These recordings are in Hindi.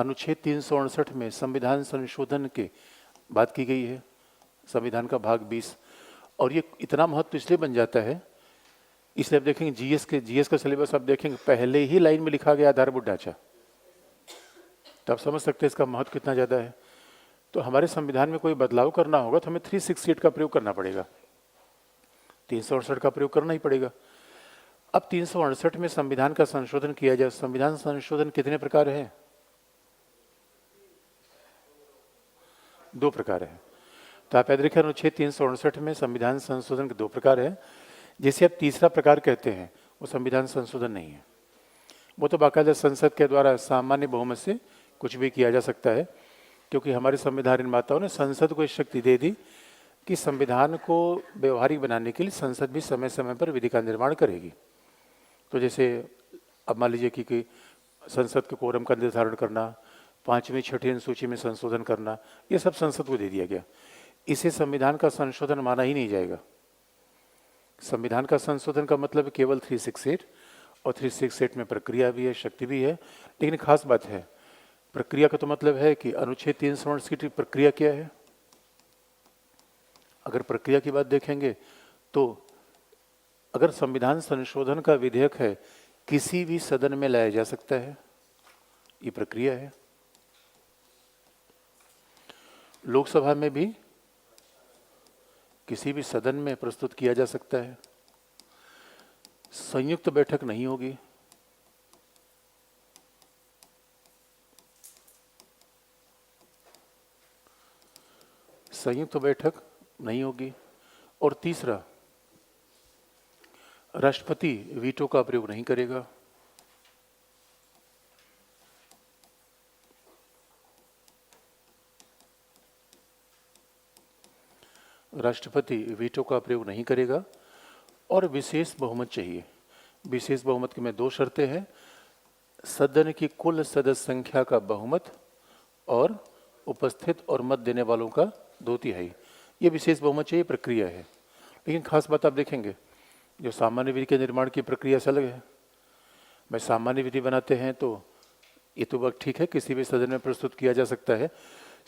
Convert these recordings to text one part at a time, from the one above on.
अनुच्छेद 368 में संविधान संशोधन की बात की गई है, संविधान का भाग 20। और ये इतना महत्व इसलिए बन जाता है, इसलिए आप देखेंगे जीएस का सिलेबस आप देखेंगे पहले ही लाइन में लिखा गया आधारभूत ढांचा, तो आप समझ सकते हैं इसका महत्व कितना ज़्यादा है। तो हमारे संविधान में कोई बदलाव करना होगा तो हमें 368 का प्रयोग करना पड़ेगा, 368 का प्रयोग करना ही पड़ेगा। अब 368 में संविधान का संशोधन किया जाए। संविधान संशोधन कितने प्रकार है? 2 प्रकार है। तो आप याद रखिए अनुच्छेद 368 में संविधान संशोधन के 2 प्रकार है। जिसे आप तीसरा प्रकार कहते हैं वो संविधान संशोधन नहीं है, वो तो बाकायदा संसद के द्वारा सामान्य बहुमत से कुछ भी किया जा सकता है, क्योंकि हमारे संविधान निर्माताओं ने संसद को इस शक्ति दे दी कि संविधान को व्यवहारिक बनाने के लिए संसद भी समय समय पर विधि का निर्माण करेगी। तो जैसे अब मान लीजिए कि संसद के कोरम का निर्धारण करना, 5वीं 6वीं अनुसूची में संशोधन करना, ये सब संसद को दे दिया गया। इसे संविधान का संशोधन माना ही नहीं जाएगा। संविधान का संशोधन का मतलब केवल 368, और 368 में प्रक्रिया भी है, शक्ति भी है। लेकिन खास बात है, प्रक्रिया का तो मतलब है कि अनुच्छेद 368 की प्रक्रिया क्या है। अगर प्रक्रिया की बात देखेंगे तो अगर संविधान संशोधन का विधेयक है किसी भी सदन में लाया जा सकता है, ये प्रक्रिया है। लोकसभा में भी किसी भी सदन में प्रस्तुत किया जा सकता है। संयुक्त बैठक नहीं होगी, संयुक्त बैठक नहीं होगी। और तीसरा, राष्ट्रपति वीटो का प्रयोग नहीं करेगा। राष्ट्रपति वीटो का प्रयोग नहीं करेगा। और विशेष बहुमत चाहिए। विशेष बहुमत की में 2 शर्तें हैं, सदन की कुल सदस्य संख्या का बहुमत और उपस्थित और मत देने वालों का 2/3। ये विशेष बहुमत चाहिए, प्रक्रिया है। लेकिन खास बात आप देखेंगे, जो सामान्य विधि के निर्माण की प्रक्रिया से अलग है। भाई सामान्य विधि बनाते हैं तो ये तो वक्त ठीक है, किसी भी सदन में प्रस्तुत किया जा सकता है।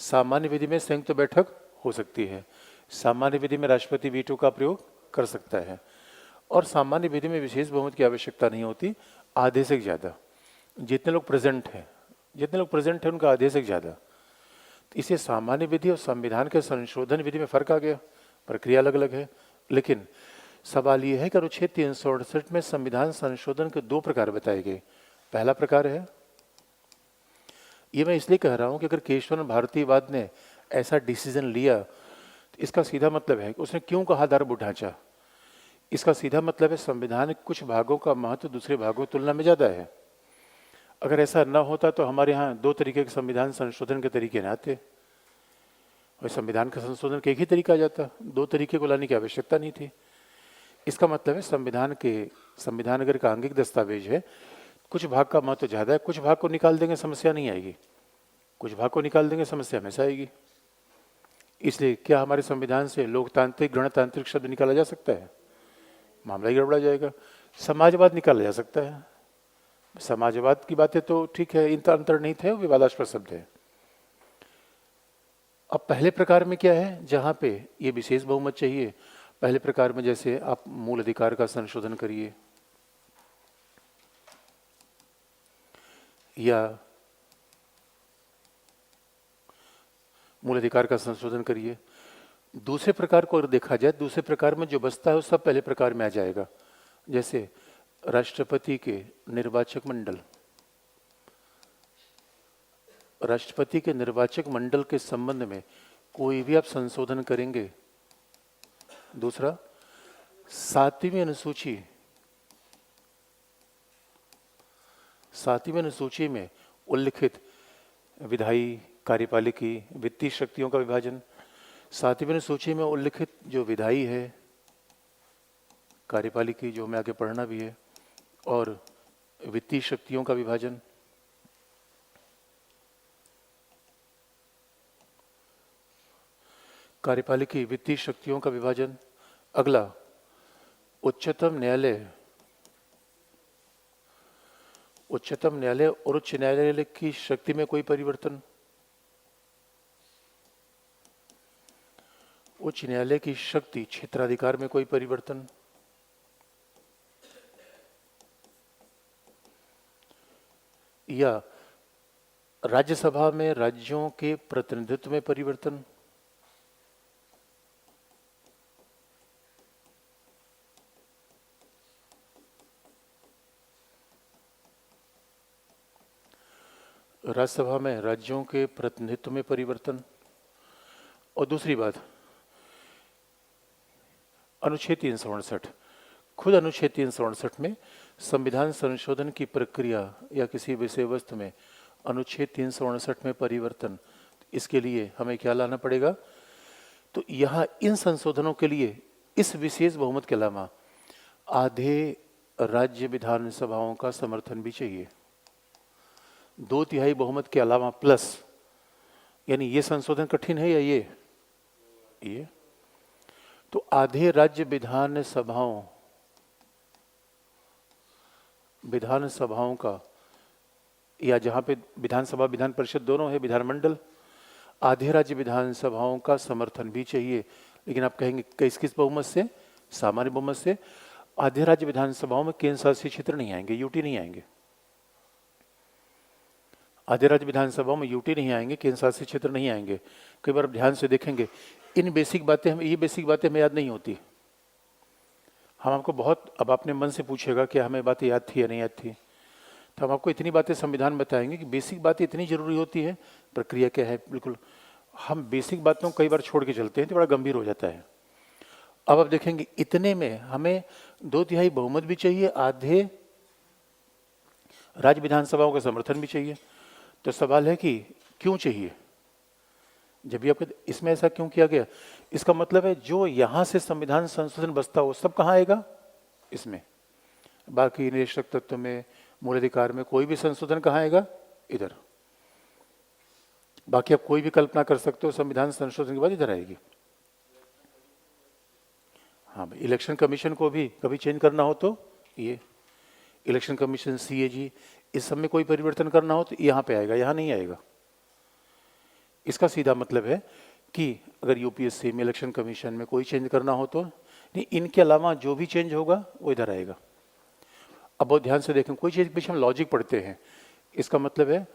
सामान्य विधि में संयुक्त बैठक हो सकती है, सामान्य विधि में राष्ट्रपति वीटो का प्रयोग कर सकता है, और सामान्य विधि में विशेष बहुमत की आवश्यकता नहीं होती, आधे से ज़्यादा। जितने लोग प्रेजेंट हैं उनका आधे से ज़्यादा। इसे सामान्य विधि और संविधान के संशोधन विधि में फर्क आ गया, प्रक्रिया अलग अलग है। लेकिन सवाल ये है कि अनुच्छेद 368 में संविधान संशोधन के 2 प्रकार बताए गए। पहला प्रकार है, ये मैं इसलिए कह रहा हूं कि अगर केशवन भारतीवाद ने ऐसा डिसीजन लिया तो इसका सीधा मतलब है कि उसने क्यों कहा आधारभूत ढांचा। इसका सीधा मतलब है संविधान के कुछ भागों का महत्व दूसरे भागों की तुलना में ज़्यादा है। अगर ऐसा न होता तो हमारे यहाँ 2 तरीके के संविधान संशोधन के तरीके न आते, और संविधान का संशोधन का एक ही तरीका आ जाता, 2 तरीके को लाने की आवश्यकता नहीं थी। इसका मतलब है संविधान अगर एक आंगिक दस्तावेज है, कुछ भाग का महत्व ज़्यादा है, कुछ भाग को निकाल देंगे समस्या नहीं आएगी, कुछ भाग को निकाल देंगे समस्या हमेशा आएगी। इसलिए क्या हमारे संविधान से लोकतांत्रिक गणतांत्रिक शब्द निकाला जा सकता है? मामला ही गड़बड़ा जाएगा। समाजवाद निकाला जा सकता है, समाजवाद की बातें तो ठीक है, इनका अंतर नहीं थे, विवादास्पद शब्द है। अब पहले प्रकार में क्या है, जहां पे ये विशेष बहुमत चाहिए, पहले प्रकार में जैसे आप मूल अधिकार का संशोधन करिए या मूल अधिकार का संशोधन करिए। दूसरे प्रकार को अगर देखा जाए, दूसरे प्रकार में जो बचता है वो सब पहले प्रकार में आ जाएगा। जैसे राष्ट्रपति के निर्वाचक मंडल, राष्ट्रपति के निर्वाचक मंडल के संबंध में कोई भी आप संशोधन करेंगे। दूसरा, 7वीं अनुसूची में उल्लिखित विधायी, कार्यपालिकी, वित्तीय शक्तियों का विभाजन। 7वीं अनुसूची में उल्लिखित जो विधायी है, कार्यपालिकी जो हमें आगे पढ़ना भी है, और वित्तीय शक्तियों का विभाजन। कार्यपालिकी, वित्तीय शक्तियों का विभाजन। अगला, उच्चतम न्यायालय और उच्च न्यायालय की शक्ति में कोई परिवर्तन, उच्च न्यायालय की शक्ति क्षेत्राधिकार में कोई परिवर्तन, या राज्यसभा में राज्यों के प्रतिनिधित्व में परिवर्तन, राज्यसभा में राज्यों के प्रतिनिधित्व में परिवर्तन। और दूसरी बात, अनुच्छेद 368, खुद अनुच्छेद 368 में संविधान संशोधन की प्रक्रिया या किसी विषय वस्तु में अनुच्छेद 368 में परिवर्तन, इसके लिए हमें क्या लाना पड़ेगा? तो यहाँ इन संशोधनों के लिए इस विशेष बहुमत के अलावा आधे राज्य विधानसभाओं का समर्थन भी चाहिए, 2/3 बहुमत के अलावा प्लस। यानी ये संशोधन कठिन है या ये तो आधे राज्य विधानसभाओं का, या जहां पे विधानसभा विधान परिषद दोनों है, विधानमंडल, आधे राज्य विधानसभाओं का समर्थन भी चाहिए। लेकिन आप कहेंगे किस बहुमत से? सामान्य बहुमत से। आधे राज्य विधानसभाओं में केंद्र शासित क्षेत्र नहीं आएंगे, यूटी नहीं आएंगे। आधे राज्य विधानसभाओं में यूटी नहीं आएंगे, केंद्र शासित क्षेत्र नहीं आएंगे। कई बार ध्यान से देखेंगे, ये बेसिक बातें हमें याद नहीं होती। हम आपको बहुत, अब आपने मन से पूछेगा कि हमें बातें याद थी या नहीं याद थी, तो हम आपको इतनी बातें संविधान बताएंगे कि बेसिक बातें इतनी जरूरी होती है, प्रक्रिया क्या है। बिल्कुल हम बेसिक बातों को कई बार छोड़ के चलते हैं तो बड़ा गंभीर हो जाता है। अब आप देखेंगे इतने में हमें 2/3 बहुमत भी चाहिए, आधे राज्य विधानसभाओं का समर्थन भी चाहिए। तो सवाल है कि क्यों चाहिए? जब भी आपके इसमें ऐसा क्यों किया गया? इसका मतलब है जो यहां से संविधान संशोधन बसता हो सब कहां आएगा? इसमें। बाकी निरीक्षक तत्व में, मूल अधिकार में कोई भी संशोधन कहां आएगा? इधर। बाकी आप कोई भी कल्पना कर सकते हो संविधान संशोधन के बाद इधर आएगी। हाँ भाई, इलेक्शन कमीशन को भी कभी चेंज करना हो तो ये इलेक्शन कमीशन, सीएजी, इस सब में कोई परिवर्तन करना हो तो यहाँ पे आएगा, यहाँ नहीं आएगा। इसका सीधा मतलब है कि अगर यूपीएससी में, इलेक्शन कमीशन में कोई चेंज करना हो तो नहीं, इनके अलावा जो भी चेंज होगा वो इधर आएगा। अब बहुत ध्यान से देखें, कोई चीज़ के पीछे हम लॉजिक पढ़ते हैं, इसका मतलब है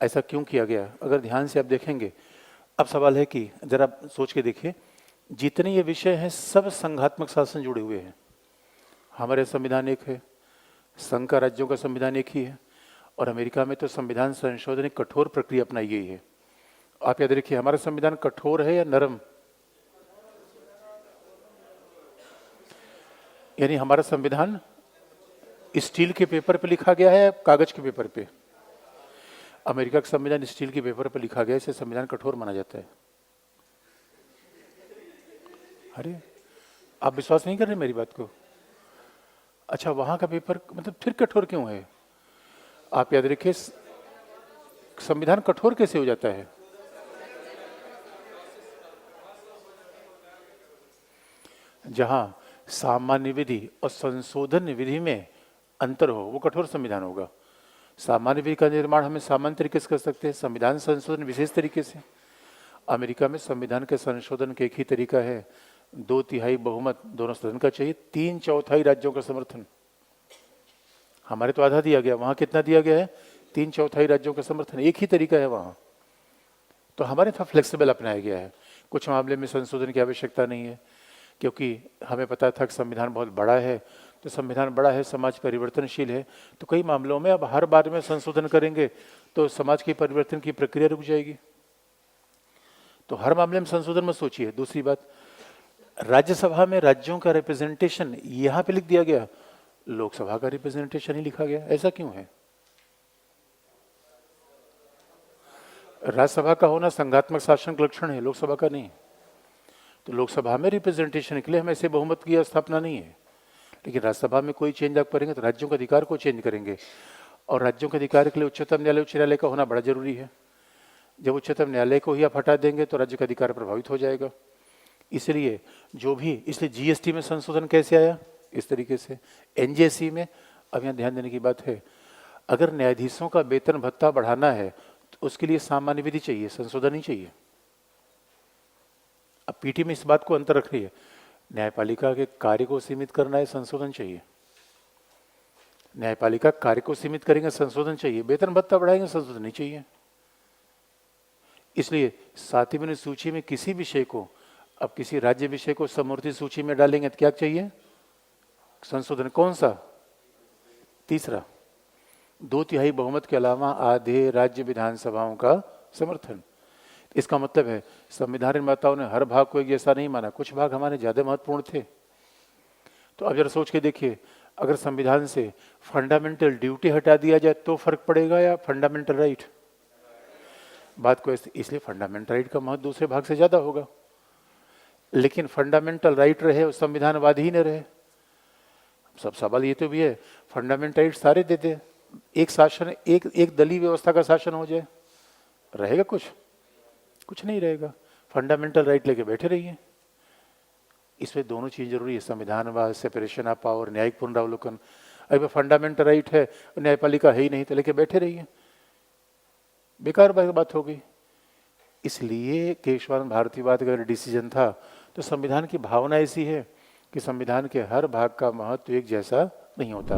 ऐसा क्यों किया गया। अगर ध्यान से आप देखेंगे, अब सवाल है कि जरा सोच के देखिए, जितने ये विषय हैं सब संघात्मक शासन जुड़े हुए हैं। हमारे संविधान एक है, संघ का राज्यों का संविधान एक ही है, और अमेरिका में तो संविधान संशोधन एक कठोर प्रक्रिया अपनाई गई है। आप याद रखिए, हमारा संविधान कठोर है या नरम? यानी हमारा संविधान स्टील के पेपर पे लिखा गया है या कागज के पेपर पे? अमेरिका का संविधान स्टील के पेपर पे लिखा गया है, इसे संविधान कठोर माना जाता है। अरे आप विश्वास नहीं कर रहे मेरी बात को? अच्छा, वहां का पेपर मतलब फिर कठोर क्यों है? आप याद रखिए, संविधान कठोर कैसे हो जाता है? जहां सामान्य विधि और संशोधन विधि में अंतर हो वो कठोर संविधान होगा। सामान्य विधि का निर्माण हमें सामान्य तरीके से कर सकते हैं, संविधान संशोधन विशेष तरीके से। अमेरिका में संविधान के संशोधन का एक ही तरीका है, 2/3 बहुमत दोनों सदन का चाहिए, 3/4 राज्यों का समर्थन। हमारे तो आधा दिया गया, वहां कितना दिया गया है? 3/4 राज्यों का समर्थन। एक ही तरीका है वहां। तो हमारे थोड़ा फ्लेक्सिबल अपनाया गया है। कुछ मामले में संशोधन की आवश्यकता नहीं है, क्योंकि हमें पता था कि संविधान बहुत बड़ा है, तो संविधान बड़ा है, समाज परिवर्तनशील है, तो कई मामलों में अब हर बार में संशोधन करेंगे तो समाज के परिवर्तन की प्रक्रिया रुक जाएगी। तो हर मामले में संशोधन मत सोचिए। दूसरी बात, राज्यसभा में राज्यों का रिप्रेजेंटेशन यहाँ पे लिख दिया गया, लोकसभा का रिप्रेजेंटेशन ही लिखा गया। ऐसा क्यों है? राज्यसभा का होना संघात्मक शासन का लक्षण है, लोकसभा का नहीं। तो लोकसभा में रिप्रेजेंटेशन के लिए हम ऐसे बहुमत की स्थापना नहीं है, लेकिन राज्यसभा में कोई चेंज आप करेंगे तो राज्यों के अधिकार को चेंज करेंगे, और राज्यों के अधिकार के लिए उच्चतम न्यायालय, उच्च न्यायालय का होना बड़ा जरूरी है। जब उच्चतम न्यायालय को ही आप हटा देंगे तो राज्य का अधिकार प्रभावित हो जाएगा। इसलिए जीएसटी में संशोधन कैसे आया? इस तरीके से। एनजेसी में, अब यहाँ ध्यान देने की बात है, अगर न्यायाधीशों का वेतन भत्ता बढ़ाना है तो उसके लिए सामान्य विधि चाहिए, संशोधन नहीं चाहिए। अब पीटी में इस बात को अंतर रख रही है, न्यायपालिका के कार्य को सीमित करना है, संशोधन चाहिए। न्यायपालिका कार्य को सीमित करेंगे, संशोधन चाहिए। वेतन भत्ता बढ़ाएंगे, संशोधन नहीं चाहिए। इसलिए 7वीं सूची में किसी विषय को, अब किसी राज्य विषय को समवर्ती सूची में डालेंगे तो क्या चाहिए? संशोधन। कौन सा? तीसरा, 2/3 बहुमत के अलावा आधे राज्य विधानसभाओं का समर्थन। इसका मतलब है संविधान निर्माताओं ने हर भाग को एक जैसा नहीं माना, कुछ भाग हमारे ज्यादा महत्वपूर्ण थे। तो अब जरा सोच के देखिए, अगर संविधान से फंडामेंटल ड्यूटी हटा दिया जाए तो फर्क पड़ेगा या फंडामेंटल राइट? बात को इसलिए फंडामेंटल राइट का महत्व दूसरे भाग से ज्यादा होगा, लेकिन फंडामेंटल राइट रहे और संविधानवाद ही न रहे। सब सवाल ये तो भी है, फंडामेंटल राइट सारे दे दे, एक शासन, एक दलीय व्यवस्था का शासन हो जाए, रहेगा कुछ नहीं रहेगा। फंडामेंटल राइट लेके बैठे रहिए। इसमें दोनों चीज जरूरी है, संविधानवाद, सेपरेशन ऑफ पावर, न्यायिक पुनरावलोकन। अगर फंडामेंटल राइट है, न्यायपालिका है ही नहीं, तो लेके बैठे रहिए, बेकार बात हो गई। इसलिए केशवानंद भारतीवाद का डिसीजन था। तो संविधान की भावना ऐसी है कि संविधान के हर भाग का महत्व एक जैसा नहीं होता।